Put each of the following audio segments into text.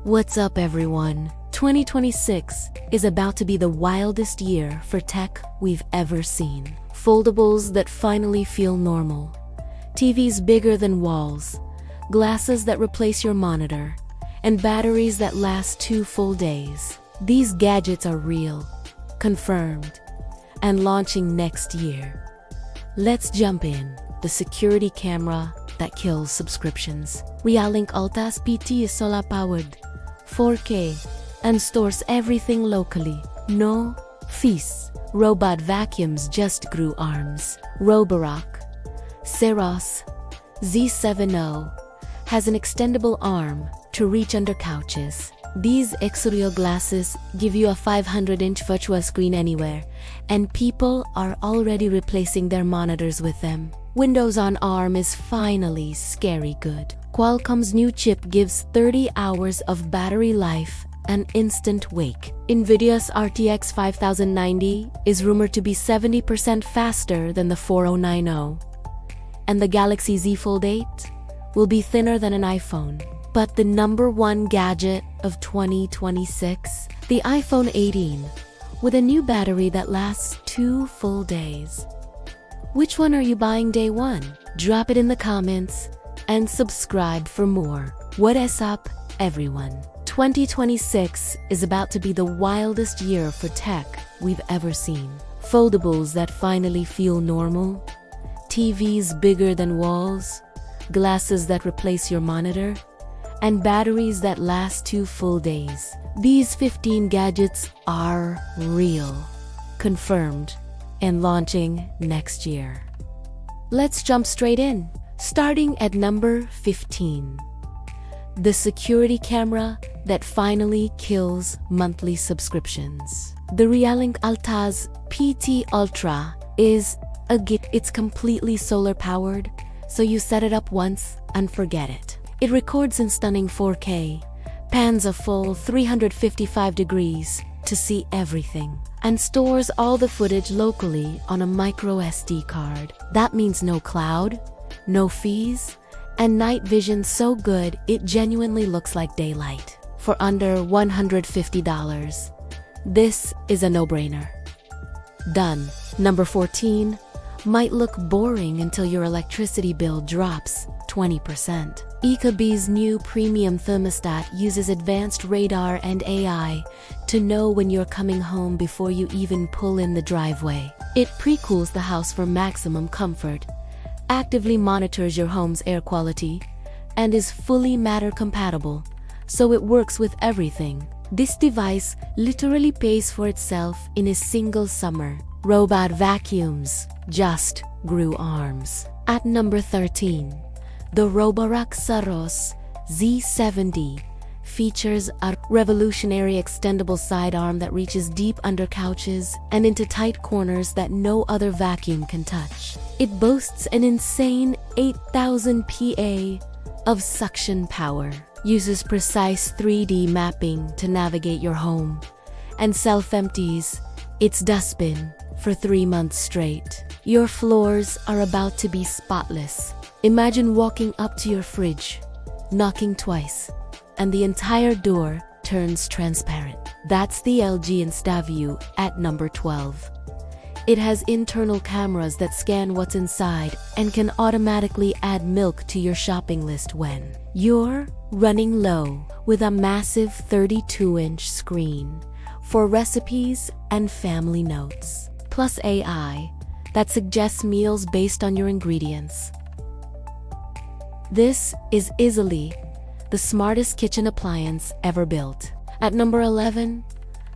What's up everyone? 2026 is about to be the wildest year for tech we've ever seen. Foldables that finally feel normal. TVs bigger than walls. Glasses that replace your monitor. And batteries that last 2 full days. These gadgets are real, confirmed, and launching next year. Let's jump in. The security camera that kills subscriptions. Reolink Altas PT is solar-powered, 4K, and stores everything locally. No fees. Robot vacuums just grew arms. Roborock, Saros, Z70 has an extendable arm to reach under couches. These Xreal glasses give you a 500-inch virtual screen anywhere, and people are already replacing their monitors with them. Windows on ARM is finally scary good. Qualcomm's new chip gives 30 hours of battery life and instant wake. NVIDIA's RTX 5090 is rumored to be 70% faster than the 4090. And the Galaxy Z Fold 8 will be thinner than an iPhone. But the number one gadget of 2026, the iPhone 18, with a new battery that lasts 2 full days. Which one are you buying day one? Drop it in the comments and subscribe for more. What is up, everyone? 2026 is about to be the wildest year for tech we've ever seen. Foldables that finally feel normal, TVs bigger than walls, glasses that replace your monitor, and batteries that last 2 full days. These 15 gadgets are real, confirmed, and launching next year. Let's jump straight in, starting at number 15. The security camera that finally kills monthly subscriptions. The Reolink Altas PT Ultra is it's completely solar powered, so you set it up once and forget it. It records in stunning 4K, pans a full 355 degrees to see everything, and stores all the footage locally on a micro SD card. That means no cloud, no fees, and night vision so good it genuinely looks like daylight. For under $150, this is a no-brainer. Done. Number 14 might look boring until your electricity bill drops 20%. Ecobee's new premium thermostat uses advanced radar and AI to know when you're coming home before you even pull in the driveway. It pre-cools the house for maximum comfort, actively monitors your home's air quality, and is fully Matter compatible, so it works with everything. This device literally pays for itself in a single summer. Robot vacuums just grew arms. At number 13, the Roborock Saros Z70 features a revolutionary extendable sidearm that reaches deep under couches and into tight corners that no other vacuum can touch. It boasts an insane 8,000 PA of suction power, uses precise 3D mapping to navigate your home, and self-empties its dustbin for 3 months straight. Your floors are about to be spotless. Imagine walking up to your fridge, knocking twice, and the entire door turns transparent. That's the LG InstaView at number 12. It has internal cameras that scan what's inside and can automatically add milk to your shopping list when you're running low, with a massive 32-inch screen for recipes and family notes, plus AI that suggests meals based on your ingredients. This is easily the smartest kitchen appliance ever built. At number 11,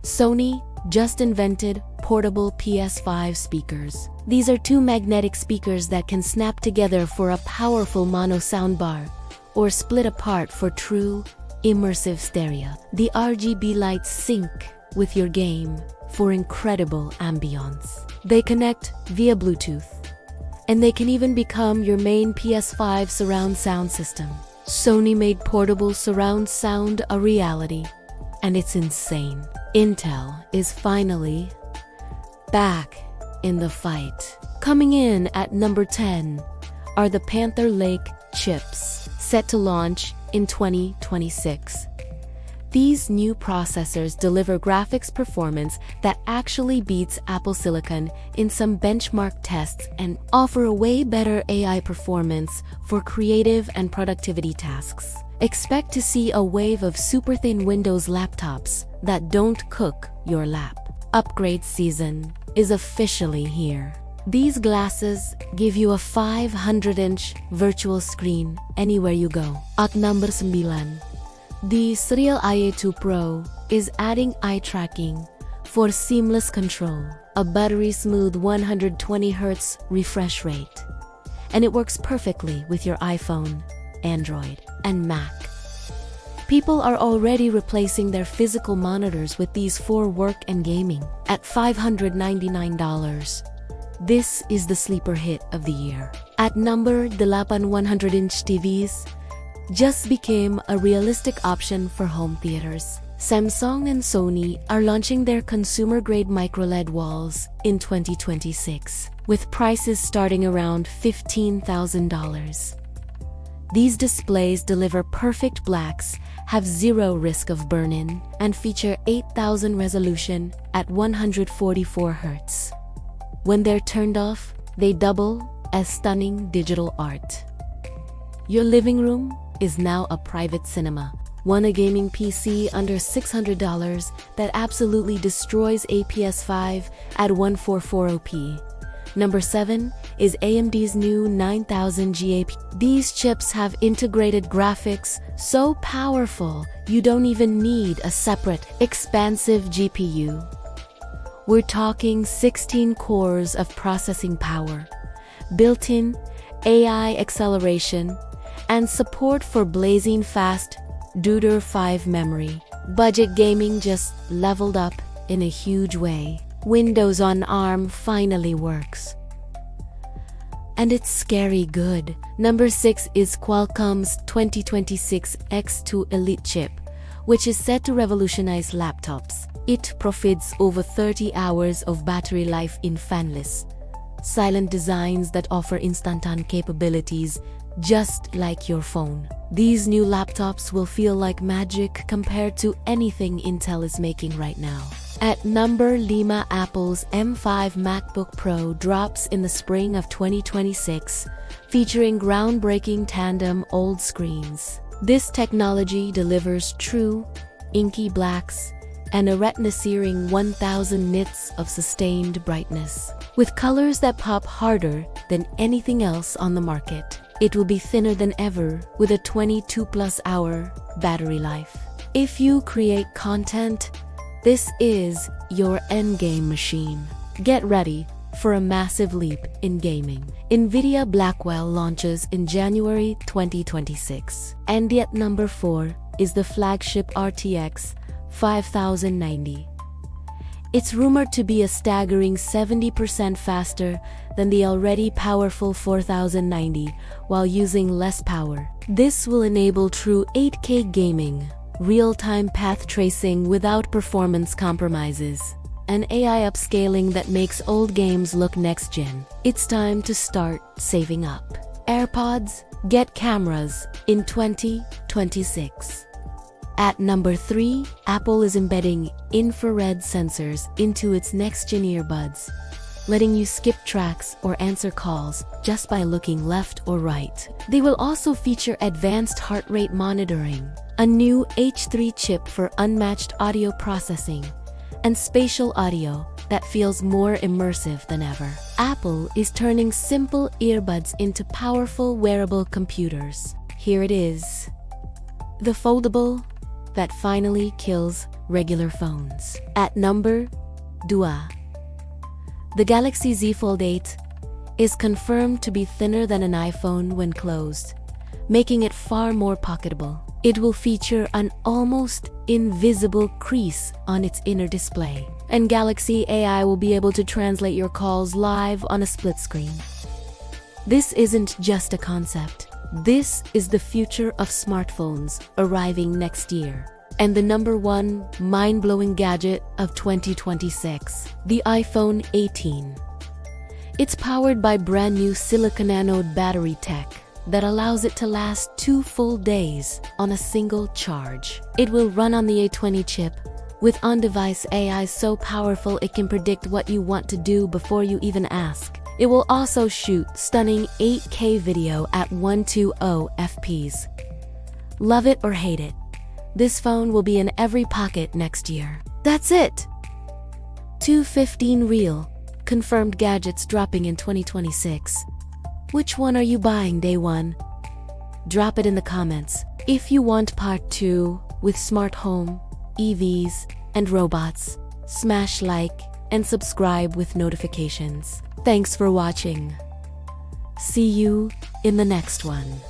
Sony just invented portable PS5 speakers. These are 2 magnetic speakers that can snap together for a powerful mono soundbar or split apart for true immersive stereo. The RGB lights sync with your game for incredible ambiance. They connect via Bluetooth, and they can even become your main PS5 surround sound system. Sony made portable surround sound a reality, and it's insane. Intel is finally back in the fight. Coming in at number 10 are the Panther Lake chips, set to launch in 2026. These new processors deliver graphics performance that actually beats Apple Silicon in some benchmark tests and offer a way better AI performance for creative and productivity tasks. Expect to see a wave of super thin Windows laptops that don't cook your lap. Upgrade season is officially here. These glasses give you a 500-inch virtual screen anywhere you go. At number 9, the Xreal IA2 Pro is adding eye tracking for seamless control, a battery-smooth 120Hz refresh rate, and it works perfectly with your iPhone, Android, and Mac. People are already replacing their physical monitors with these for work and gaming. At $599, this is the sleeper hit of the year. At number 8, 100-inch TVs just became a realistic option for home theaters. Samsung and Sony are launching their consumer-grade micro-LED walls in 2026, with prices starting around $15,000. These displays deliver perfect blacks, have zero risk of burn-in, and feature 8000 resolution at 144 Hz. When they're turned off, they double as stunning digital art. Your living room is now a private cinema. Want a gaming PC under $600 that absolutely destroys a PS5 at 144p? Number 7 is AMD's new 9000 GAP. These chips have integrated graphics so powerful you don't even need a separate, expansive GPU. We're talking 16 cores of processing power, built-in AI acceleration, and support for blazing fast DDR5 memory. Budget gaming just leveled up in a huge way. Windows on ARM finally works. And it's scary good. Number 6 is Qualcomm's 2026 X2 Elite chip, which is set to revolutionize laptops. It provides over 30 hours of battery life in fanless, silent designs that offer instant-on capabilities just like your phone. These new laptops will feel like magic compared to anything Intel is making right now. At number 5, Apple's M5 MacBook Pro drops in the spring of 2026, featuring groundbreaking Tandem OLED screens. This technology delivers true, inky blacks and a retina-searing 1000 nits of sustained brightness. With colors that pop harder than anything else on the market, it will be thinner than ever with a 22+ hour battery life. If you create content, this is your endgame machine. Get ready for a massive leap in gaming. NVIDIA Blackwell launches in January 2026. And at number 4 is the flagship RTX 5090. It's rumored to be a staggering 70% faster than the already powerful 4090 while using less power. This will enable true 8K gaming, real-time path tracing without performance compromises, and AI upscaling that makes old games look next-gen. It's time to start saving up. AirPods get cameras in 2026. At number 3, Apple is embedding infrared sensors into its next-gen earbuds, letting you skip tracks or answer calls just by looking left or right. They will also feature advanced heart rate monitoring, a new H3 chip for unmatched audio processing, and spatial audio that feels more immersive than ever. Apple is turning simple earbuds into powerful wearable computers. Here it is, the foldable that finally kills regular phones. At number 2, the Galaxy Z Fold 8 is confirmed to be thinner than an iPhone when closed, making it far more pocketable. It will feature an almost invisible crease on its inner display, and Galaxy AI will be able to translate your calls live on a split screen. This isn't just a concept. This is the future of smartphones arriving next year. And the number 1 mind-blowing gadget of 2026, the iPhone 18. It's powered by brand new silicon anode battery tech, that allows it to last 2 full days on a single charge. It will run on the A20 chip, with on-device AI so powerful it can predict what you want to do before you even ask. It will also shoot stunning 8K video at 120 fps. Love it or hate it, this phone will be in every pocket next year. That's it! 215 Real confirmed gadgets dropping in 2026. Which one are you buying day one? Drop it in the comments. If you want part 2 with smart home, EVs, and robots, smash like and subscribe with notifications. Thanks for watching. See you in the next one.